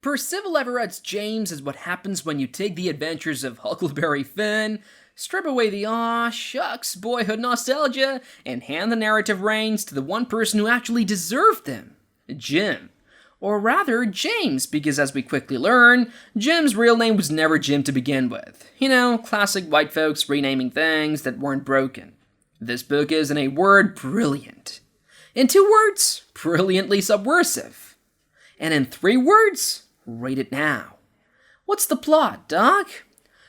Percival Everett's James is what happens when you take the adventures of Huckleberry Finn, strip away the aw shucks boyhood nostalgia, and hand the narrative reins to the one person who actually deserved them, Jim. Or rather, James, because as we quickly learn, Jim's real name was never Jim to begin with. You know, classic white folks renaming things that weren't broken. This book is, in a word, brilliant. In 2 words, brilliantly subversive. And in 3 words, rate it now. What's the plot, Doc?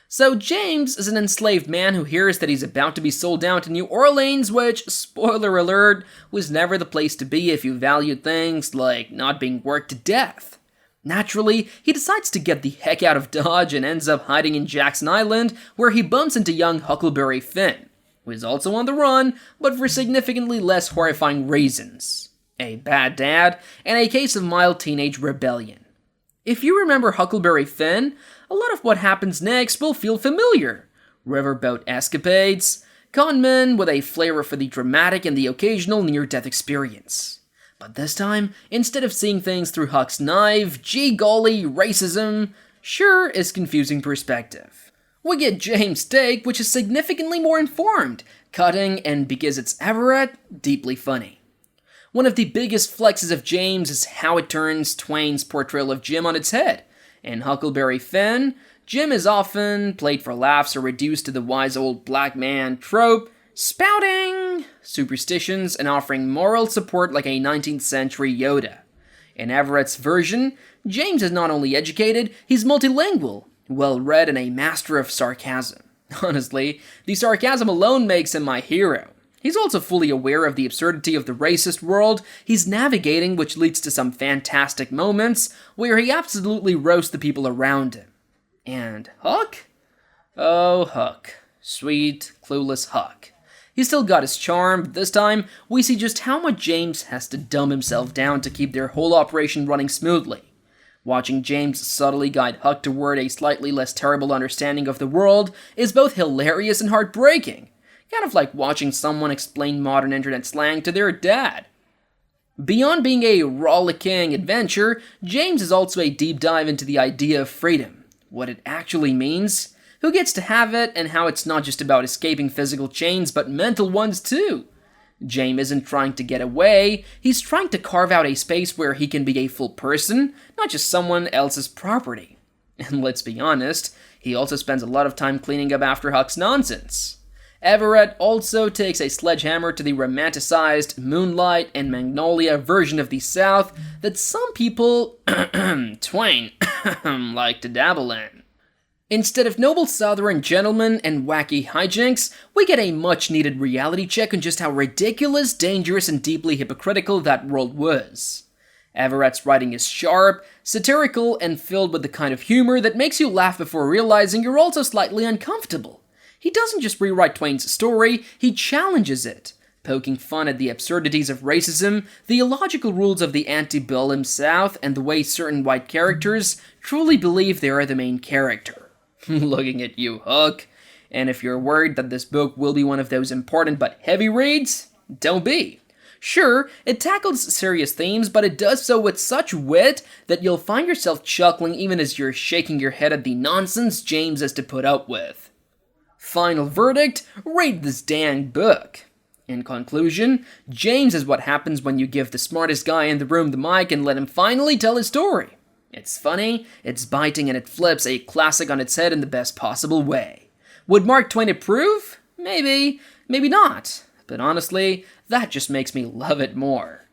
So James is an enslaved man who hears that he's about to be sold down to New Orleans, which, spoiler alert, was never the place to be if you valued things like not being worked to death. Naturally, he decides to get the heck out of Dodge and ends up hiding in Jackson Island, where he bumps into young Huckleberry Finn, who is also on the run, but for significantly less horrifying reasons. A bad dad, and a case of mild teenage rebellion. If you remember Huckleberry Finn, a lot of what happens next will feel familiar. Riverboat escapades, conmen with a flavor for the dramatic and the occasional near-death experience. But this time, instead of seeing things through Huck's knife, gee golly, racism, sure is confusing perspective. We get James' take, which is significantly more informed, cutting, and because it's Everett, deeply funny. One of the biggest flexes of James is how it turns Twain's portrayal of Jim on its head. In Huckleberry Finn, Jim is often played for laughs or reduced to the wise old black man trope, spouting superstitions and offering moral support like a 19th century Yoda. In Everett's version, James is not only educated, he's multilingual, well-read, and a master of sarcasm. Honestly, the sarcasm alone makes him my hero. He's also fully aware of the absurdity of the racist world he's navigating, which leads to some fantastic moments where he absolutely roasts the people around him. And Huck? Oh, Huck. Sweet, clueless Huck. He's still got his charm, but this time we see just how much James has to dumb himself down to keep their whole operation running smoothly. Watching James subtly guide Huck toward a slightly less terrible understanding of the world is both hilarious and heartbreaking. Kind of like watching someone explain modern internet slang to their dad. Beyond being a rollicking adventure, James is also a deep dive into the idea of freedom, what it actually means, who gets to have it, and how it's not just about escaping physical chains, but mental ones too. James isn't trying to get away, he's trying to carve out a space where he can be a full person, not just someone else's property. And let's be honest, he also spends a lot of time cleaning up after Huck's nonsense. Everett also takes a sledgehammer to the romanticized Moonlight and Magnolia version of the South that some people, Twain, like to dabble in. Instead of noble southern gentlemen and wacky hijinks, we get a much-needed reality check on just how ridiculous, dangerous, and deeply hypocritical that world was. Everett's writing is sharp, satirical, and filled with the kind of humor that makes you laugh before realizing you're also slightly uncomfortable. He doesn't just rewrite Twain's story, he challenges it, poking fun at the absurdities of racism, the illogical rules of the antebellum South, and the way certain white characters truly believe they are the main character. Looking at you, Huck. And if you're worried that this book will be one of those important but heavy reads, don't be. Sure, it tackles serious themes, but it does so with such wit that you'll find yourself chuckling even as you're shaking your head at the nonsense James has to put up with. Final verdict, rate this dang book. In conclusion, James is what happens when you give the smartest guy in the room the mic and let him finally tell his story. It's funny, it's biting, and it flips a classic on its head in the best possible way. Would Mark Twain approve? Maybe, maybe not. But honestly, that just makes me love it more.